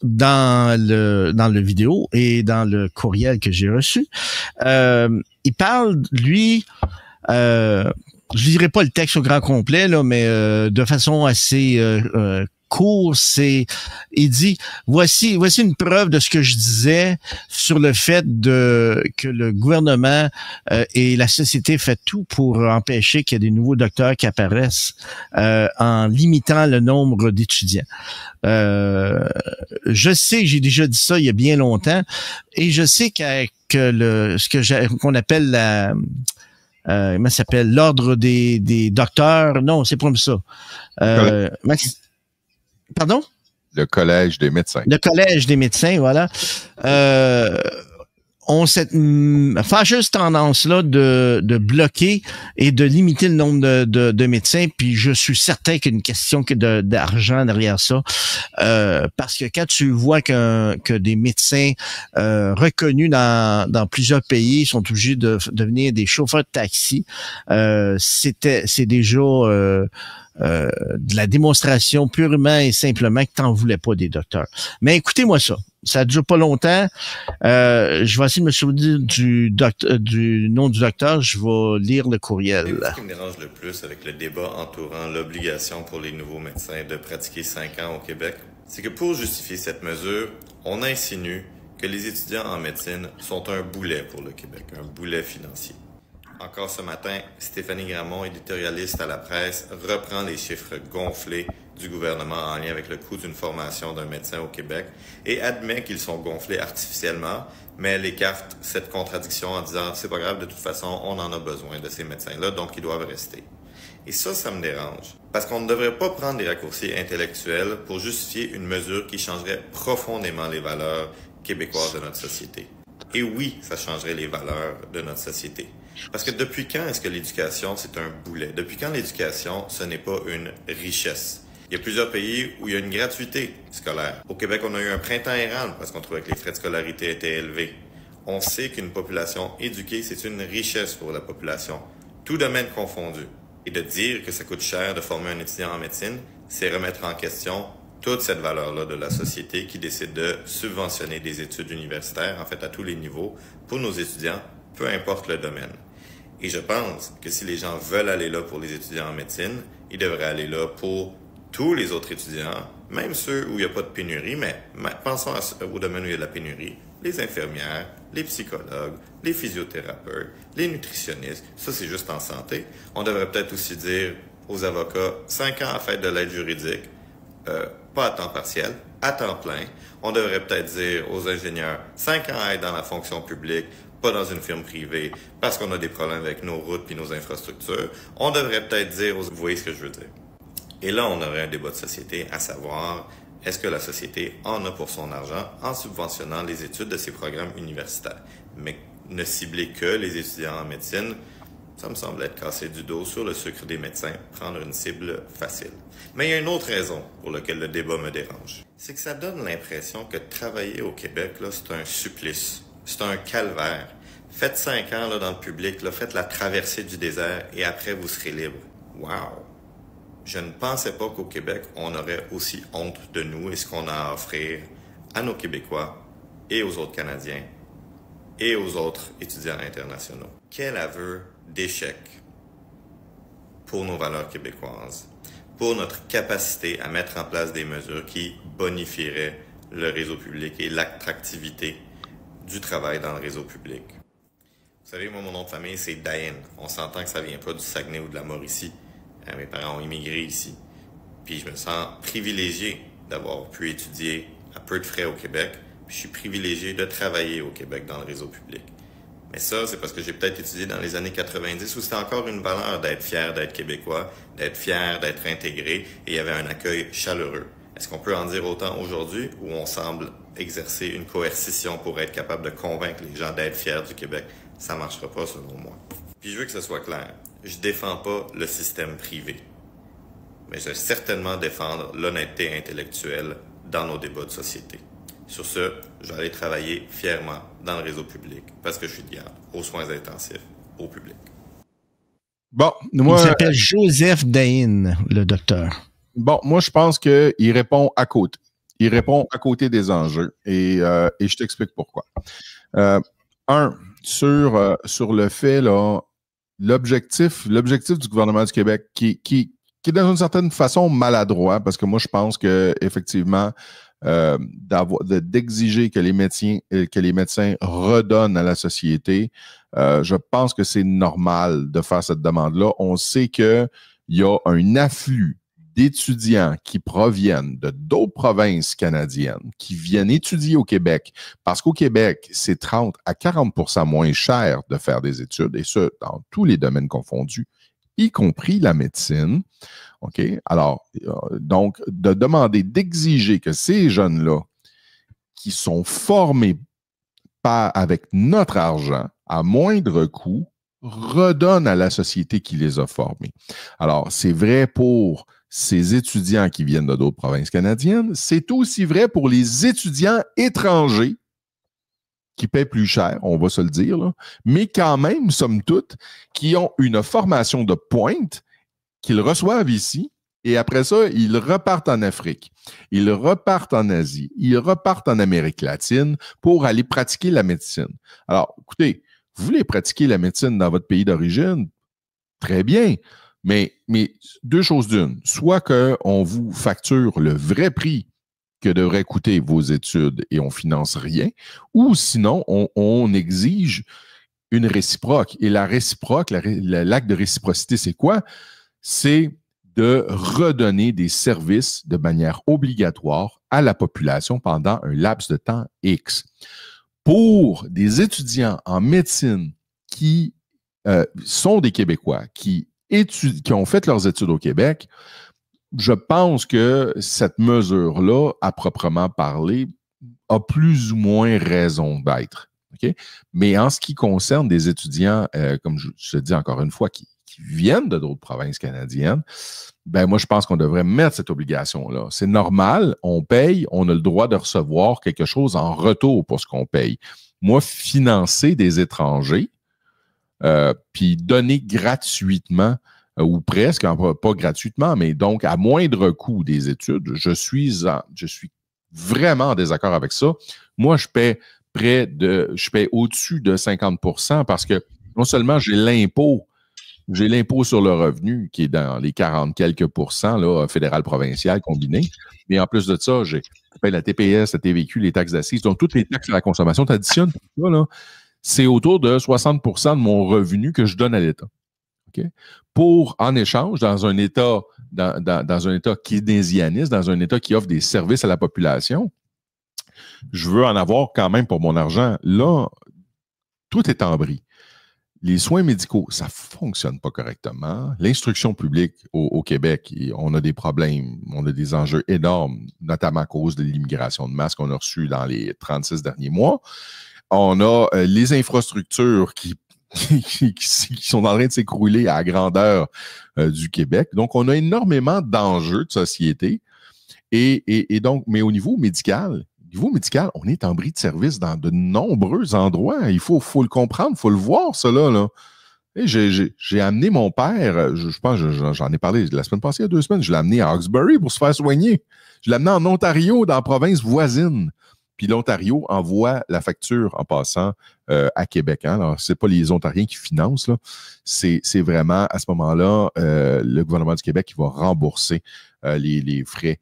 dans le vidéo et dans le courriel que j'ai reçu, il parle, lui, je dirais pas le texte au grand complet, là, mais de façon assez court, il dit voici une preuve de ce que je disais sur le fait que le gouvernement et la société fait tout pour empêcher qu'il y ait des nouveaux docteurs qui apparaissent en limitant le nombre d'étudiants. Je sais que j'ai déjà dit ça il y a bien longtemps et je sais qu'on appelle comment ça s'appelle l'ordre des docteurs, non, c'est pas comme ça. Pardon? Le collège des médecins. Le collège des médecins, voilà. Ont cette fâcheuse tendance-là de bloquer et de limiter le nombre de médecins, puis je suis certain qu'il y a une question d'argent derrière ça, parce que quand tu vois que des médecins reconnus dans plusieurs pays sont obligés de devenir des chauffeurs de taxi, c'est déjà de la démonstration purement et simplement que t'en voulais pas des docteurs. Mais écoutez-moi ça. Ça dure pas longtemps. Je vais essayer de me souvenir du nom du docteur. Je vais lire le courriel. Ce qui me dérange le plus avec le débat entourant l'obligation pour les nouveaux médecins de pratiquer 5 ans au Québec, c'est que pour justifier cette mesure, on insinue que les étudiants en médecine sont un boulet pour le Québec, un boulet financier. Encore ce matin, Stéphanie Gramont, éditorialiste à la presse, reprend les chiffres gonflés du gouvernement en lien avec le coût d'une formation d'un médecin au Québec et admet qu'ils sont gonflés artificiellement, mais elle écarte cette contradiction en disant « c'est pas grave, de toute façon, on en a besoin de ces médecins-là, donc ils doivent rester ». Et ça me dérange, parce qu'on ne devrait pas prendre des raccourcis intellectuels pour justifier une mesure qui changerait profondément les valeurs québécoises de notre société. Et oui, ça changerait les valeurs de notre société. Parce que depuis quand est-ce que l'éducation, c'est un boulet? Depuis quand l'éducation, ce n'est pas une richesse? Il y a plusieurs pays où il y a une gratuité scolaire. Au Québec, on a eu un printemps érable parce qu'on trouvait que les frais de scolarité étaient élevés. On sait qu'une population éduquée, c'est une richesse pour la population, tout domaine confondu. Et de dire que ça coûte cher de former un étudiant en médecine, c'est remettre en question toute cette valeur-là de la société qui décide de subventionner des études universitaires, en fait à tous les niveaux, pour nos étudiants, peu importe le domaine. Et je pense que si les gens veulent aller là pour les étudiants en médecine, ils devraient aller là pour tous les autres étudiants, même ceux où il n'y a pas de pénurie, mais pensons au domaine où il y a de la pénurie, les infirmières, les psychologues, les physiothérapeutes, les nutritionnistes, ça c'est juste en santé. On devrait peut-être aussi dire aux avocats, 5 ans à faire de l'aide juridique, pas à temps partiel, à temps plein. On devrait peut-être dire aux ingénieurs, 5 ans à être dans la fonction publique, pas dans une firme privée, parce qu'on a des problèmes avec nos routes et nos infrastructures. On devrait peut-être dire, vous voyez ce que je veux dire. Et là, on aurait un débat de société à savoir, est-ce que la société en a pour son argent en subventionnant les études de ces programmes universitaires? Mais ne cibler que les étudiants en médecine, ça me semble être casser du dos sur le sucre des médecins, prendre une cible facile. Mais il y a une autre raison pour laquelle le débat me dérange. C'est que ça donne l'impression que travailler au Québec, là, c'est un supplice. C'est un calvaire. Faites 5 ans là, dans le public, là, faites la traversée du désert et après vous serez libre. Wow! Je ne pensais pas qu'au Québec, on aurait aussi honte de nous et ce qu'on a à offrir à nos Québécois et aux autres Canadiens et aux autres étudiants internationaux. Quel aveu d'échec pour nos valeurs québécoises, pour notre capacité à mettre en place des mesures qui bonifieraient le réseau public et l'attractivité du travail dans le réseau public. Vous savez, moi, mon nom de famille, c'est Dayen. On s'entend que ça vient pas du Saguenay ou de la Mauricie. Mes parents ont immigré ici. Puis je me sens privilégié d'avoir pu étudier à peu de frais au Québec. Puis je suis privilégié de travailler au Québec dans le réseau public. Mais ça, c'est parce que j'ai peut-être étudié dans les années 90 où c'était encore une valeur d'être fier d'être québécois, d'être fier d'être intégré et il y avait un accueil chaleureux. Est-ce qu'on peut en dire autant aujourd'hui où on semble exercer une coercition pour être capable de convaincre les gens d'être fiers du Québec? Ça ne marchera pas selon moi. Puis je veux que ce soit clair. Je défends pas le système privé. Mais je vais certainement défendre l'honnêteté intellectuelle dans nos débats de société. Sur ce, je vais aller travailler fièrement dans le réseau public parce que je suis de garde aux soins intensifs au public. Bon, moi, il s'appelle Joseph Dayen, le docteur. Bon, moi, je pense qu'il répond à côté. Il répond à côté des enjeux et je t'explique pourquoi. Sur le fait, là, l'objectif du gouvernement du Québec qui est dans une certaine façon maladroit, parce que moi, je pense que effectivement, d'exiger que les médecins redonnent à la société, je pense que c'est normal de faire cette demande-là. On sait qu'il y a un afflux d'étudiants qui proviennent de d'autres provinces canadiennes, qui viennent étudier au Québec, parce qu'au Québec, c'est 30 à 40% moins cher de faire des études, et ce, dans tous les domaines confondus, y compris la médecine. OK? Alors, donc, d'exiger que ces jeunes-là, qui sont formés avec notre argent, à moindre coût, redonnent à la société qui les a formés. Alors, c'est vrai pour ces étudiants qui viennent de d'autres provinces canadiennes, c'est aussi vrai pour les étudiants étrangers qui paient plus cher, on va se le dire, là, mais quand même, somme toute, qui ont une formation de pointe qu'ils reçoivent ici, et après ça, ils repartent en Afrique, ils repartent en Asie, ils repartent en Amérique latine pour aller pratiquer la médecine. Alors, écoutez, vous voulez pratiquer la médecine dans votre pays d'origine? Très bien. Mais deux choses d'une. Soit qu'on vous facture le vrai prix que devraient coûter vos études et on finance rien, ou sinon, on exige une réciproque. Et la réciproque, l'acte de réciprocité, c'est quoi? C'est de redonner des services de manière obligatoire à la population pendant un laps de temps X. Pour des étudiants en médecine qui sont des Québécois, qui ont fait leurs études au Québec, je pense que cette mesure-là, à proprement parler, a plus ou moins raison d'être. Okay? Mais en ce qui concerne des étudiants, comme je te dis encore une fois, qui viennent de d'autres provinces canadiennes, ben moi, je pense qu'on devrait mettre cette obligation-là. C'est normal, on paye, on a le droit de recevoir quelque chose en retour pour ce qu'on paye. Moi, financer des étrangers, puis donner gratuitement, ou presque, pas gratuitement, mais donc à moindre coût des études, je suis vraiment en désaccord avec ça. Moi, je paie au-dessus de 50% parce que non seulement j'ai l'impôt sur le revenu qui est dans les 40 quelques pourcents là, fédéral-provincial combiné, mais en plus de ça, je paie la TPS, la TVQ, les taxes d'assises, donc toutes les taxes à la consommation, tu additionnes tout ça, là, c'est autour de 60% de mon revenu que je donne à l'État. Okay? En échange, dans un État keynésianiste, dans un État qui offre des services à la population, je veux en avoir quand même pour mon argent. Là, tout est en bris. Les soins médicaux, ça ne fonctionne pas correctement. L'instruction publique au Québec, on a des problèmes, on a des enjeux énormes, notamment à cause de l'immigration de masse qu'on a reçue dans les 36 derniers mois. On a les infrastructures qui sont en train de s'écrouler à la grandeur du Québec. Donc, on a énormément d'enjeux de société. Et donc, mais au niveau médical, on est en bris de service dans de nombreux endroits. Il faut le comprendre, il faut le voir, cela, là. Et j'ai amené mon père, je pense, j'en ai parlé la semaine passée, il y a 2 semaines, je l'ai amené à Hawkesbury pour se faire soigner. Je l'ai amené en Ontario, dans la province voisine. Puis l'Ontario envoie la facture en passant à Québec. Hein? Alors, c'est pas les Ontariens qui financent, là. C'est vraiment, à ce moment-là, le gouvernement du Québec qui va rembourser les frais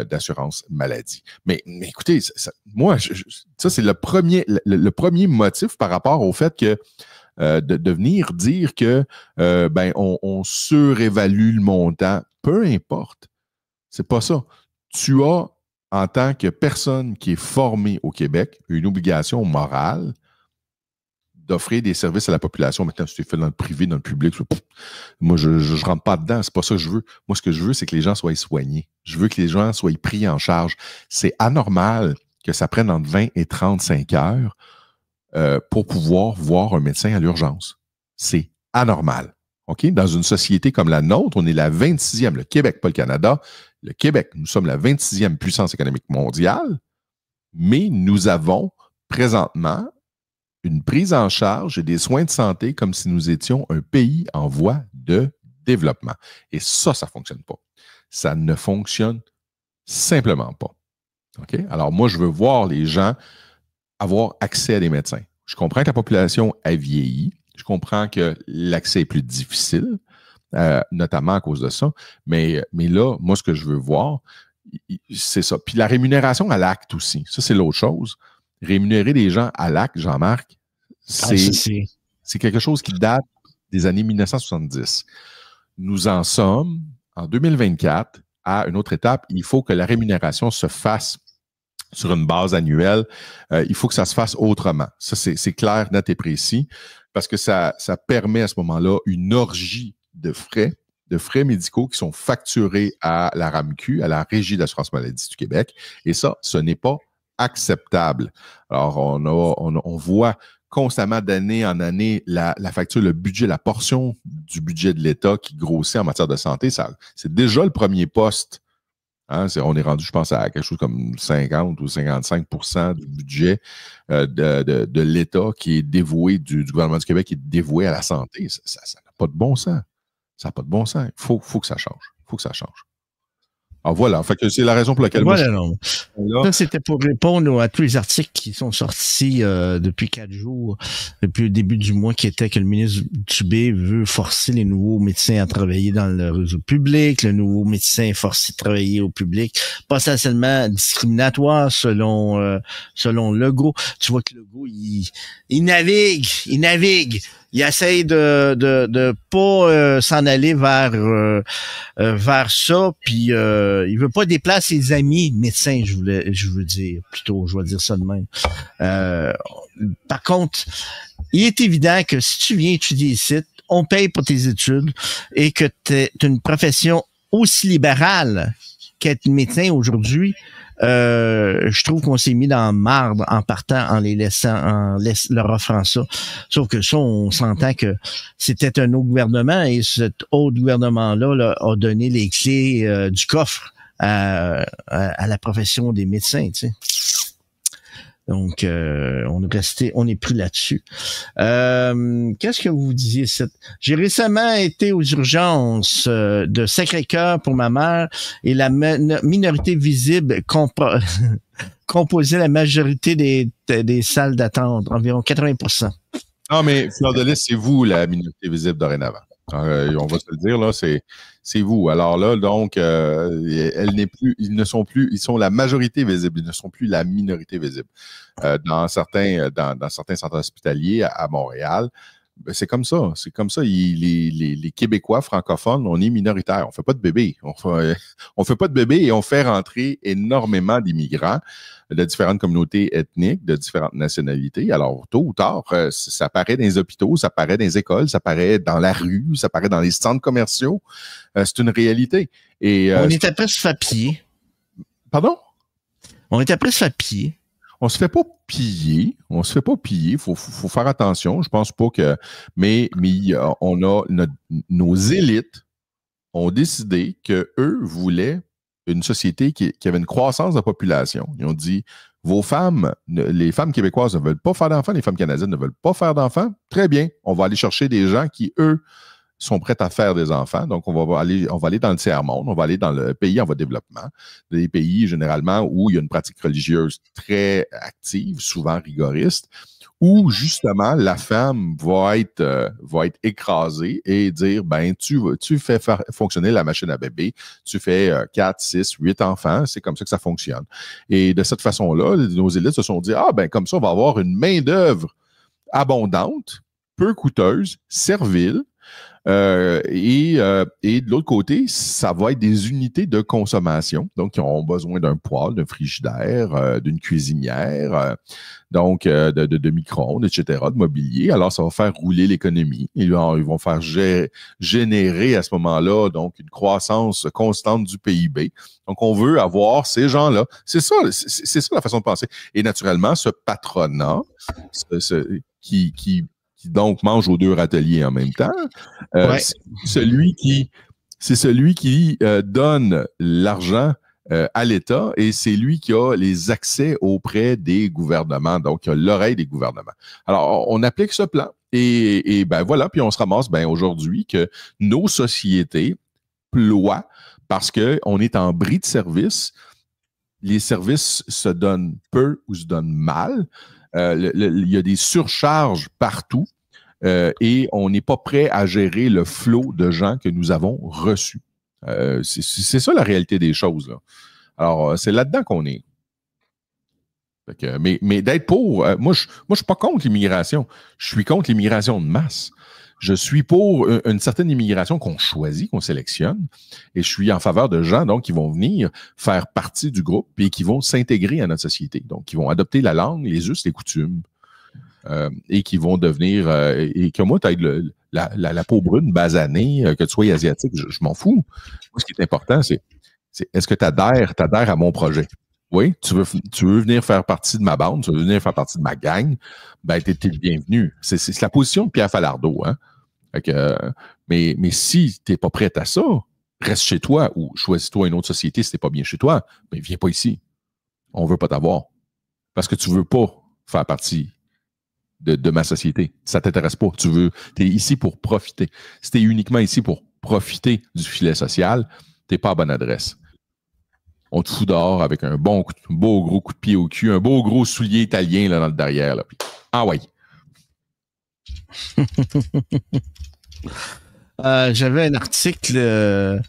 d'assurance maladie. Mais écoutez, moi, ça, c'est le premier motif par rapport au fait que de venir dire que on surévalue le montant. Peu importe. C'est pas ça. Tu as, en tant que personne qui est formée au Québec, une obligation morale d'offrir des services à la population. Maintenant, si tu es fait dans le privé, dans le public, moi, je ne rentre pas dedans. C'est pas ça que je veux. Moi, ce que je veux, c'est que les gens soient soignés. Je veux que les gens soient pris en charge. C'est anormal que ça prenne entre 20 et 35 heures pour pouvoir voir un médecin à l'urgence. C'est anormal. OK? Dans une société comme la nôtre, on est la 26e, le Québec, pas le Canada. Le Québec, nous sommes la 26e puissance économique mondiale, mais nous avons présentement une prise en charge et des soins de santé comme si nous étions un pays en voie de développement. Et ça ne fonctionne pas. Ça ne fonctionne simplement pas. OK? Alors, moi, je veux voir les gens avoir accès à des médecins. Je comprends que la population a vieilli. Je comprends que l'accès est plus difficile, notamment à cause de ça. Mais là, moi, ce que je veux voir, c'est ça. Puis la rémunération à l'acte aussi. Ça, c'est l'autre chose. Rémunérer les gens à l'acte, Jean-Marc, c'est quelque chose qui date des années 1970. Nous en sommes en 2024 à une autre étape. Il faut que la rémunération se fasse sur une base annuelle. Il faut que ça se fasse autrement. Ça, c'est clair, net et précis, parce que ça permet à ce moment-là une orgie de frais médicaux qui sont facturés à la RAMQ, à la Régie d'assurance maladie du Québec. Et ça, ce n'est pas acceptable. Alors, on voit constamment d'année en année la facture, le budget, la portion du budget de l'État qui grossit en matière de santé. C'est déjà le premier poste. Hein, on est rendu, je pense, à quelque chose comme 50 ou 55% du budget de l'État qui est dévoué, du gouvernement du Québec qui est dévoué à la santé. Ça n'a pas de bon sens. Ça n'a pas de bon sens. Il faut que ça change. Il faut que ça change. Alors voilà, fait que c'est la raison pour laquelle Ça, c'était pour répondre à tous les articles qui sont sortis depuis 4 jours, depuis le début du mois, qui était que le ministre Dubé veut forcer les nouveaux médecins à travailler dans le réseau public, le nouveau médecin est forcé de travailler au public, potentiellement discriminatoire selon Legault. Tu vois que Legault, il navigue. Il essaye de pas s'en aller vers ça, puis il veut pas déplacer ses amis médecins, je veux dire, plutôt, je vais dire ça de même. Par contre, il est évident que si tu viens étudier ici, on paye pour tes études et que t'es une profession aussi libérale qu'être médecin aujourd'hui. Je trouve qu'on s'est mis dans la marde en partant, en leur offrant ça. Sauf que ça, on s'entend que c'était un autre gouvernement et cet autre gouvernement-là là, a donné les clés du coffre à la profession des médecins, tu sais. Donc, on est pris là-dessus. Qu'est-ce que vous disiez? J'ai récemment été aux urgences de Sacré-Cœur pour ma mère et la minorité visible composait la majorité des salles d'attente, environ 80%. Non, mais Fleur de Lys, c'est vous la minorité visible dorénavant. On va se le dire, là, c'est vous. Alors là, donc, ils sont la majorité visible, ils ne sont plus la minorité visible. Dans certains centres hospitaliers à Montréal, ben c'est comme ça. C'est comme ça. Les Québécois francophones, on est minoritaires. On fait pas de bébés. On fait pas de bébés et on fait rentrer énormément d'immigrants de différentes communautés ethniques, de différentes nationalités. Alors, tôt ou tard, ça apparaît dans les hôpitaux, ça apparaît dans les écoles, ça apparaît dans la rue, ça apparaît dans les centres commerciaux. C'est une réalité. Et, on est après se faire piller. Pardon? On est après se faire piller. On se fait pas piller. On se fait pas piller. Faut faire attention. Je pense pas que... Mais on a... Nos élites ont décidé qu'eux voulaient une société qui avait une croissance de la population. Ils ont dit, vos femmes, les femmes québécoises ne veulent pas faire d'enfants, les femmes canadiennes ne veulent pas faire d'enfants. Très bien. On va aller chercher des gens qui, eux, sont prêts à faire des enfants. Donc, on va aller dans le tiers-monde, on va aller dans le pays en voie de développement, des pays généralement où il y a une pratique religieuse très active, souvent rigoriste, où justement la femme va être écrasée et dire, ben tu fais fonctionner la machine à bébé, tu fais 4, 6, 8 enfants, c'est comme ça que ça fonctionne. Et de cette façon-là, nos élites se sont dit, ah ben comme ça, on va avoir une main-d'œuvre abondante, peu coûteuse, servile, et de l'autre côté, ça va être des unités de consommation, donc qui auront besoin d'un poêle, d'un frigidaire, d'une cuisinière, donc de micro-ondes, etc., de mobilier. Alors, ça va faire rouler l'économie. Ils vont faire générer à ce moment-là donc une croissance constante du PIB. Donc, on veut avoir ces gens-là. C'est ça la façon de penser. Et naturellement, ce patronat, qui donc mange aux 2 râteliers en même temps. Ouais. C'est celui qui donne l'argent à l'État et c'est lui qui a les accès auprès des gouvernements, donc il a l'oreille des gouvernements. Alors, on applique ce plan et ben voilà, puis on se ramasse aujourd'hui que nos sociétés ploient parce qu'on est en bris de service. les services se donnent peu ou se donnent mal. Il y a des surcharges partout et on n'est pas prêt à gérer le flot de gens que nous avons reçus. C'est ça la réalité des choses, là. Alors, c'est là-dedans qu'on est. Mais d'être pour, moi, je suis pas contre l'immigration. Je suis contre l'immigration de masse. Je suis pour une certaine immigration qu'on choisit, qu'on sélectionne, et je suis en faveur de gens donc qui vont venir faire partie du groupe et qui vont s'intégrer à notre société. Donc, qui vont adopter la langue, les us, les coutumes, et qui vont devenir, et que moi, tu aies la peau brune, basanée, que tu sois asiatique, je m'en fous. Moi, ce qui est important, c'est est-ce que tu adhères à mon projet? Oui, tu veux venir faire partie de ma bande, tu veux venir faire partie de ma gang, ben, t'es le bienvenu. C'est la position de Pierre Falardeau, hein? Mais si t'es pas prête à ça, reste chez toi ou choisis-toi une autre société si t'es pas bien chez toi, ben, viens pas ici. On veut pas t'avoir. Parce que tu veux pas faire partie de ma société. Ça t'intéresse pas. T'es ici pour profiter. Si t'es uniquement ici pour profiter du filet social, t'es pas à bonne adresse. On te fout dehors avec un beau gros coup de pied au cul, un beau gros soulier italien là, dans le derrière. Là. Puis, ah ouais. J'avais un article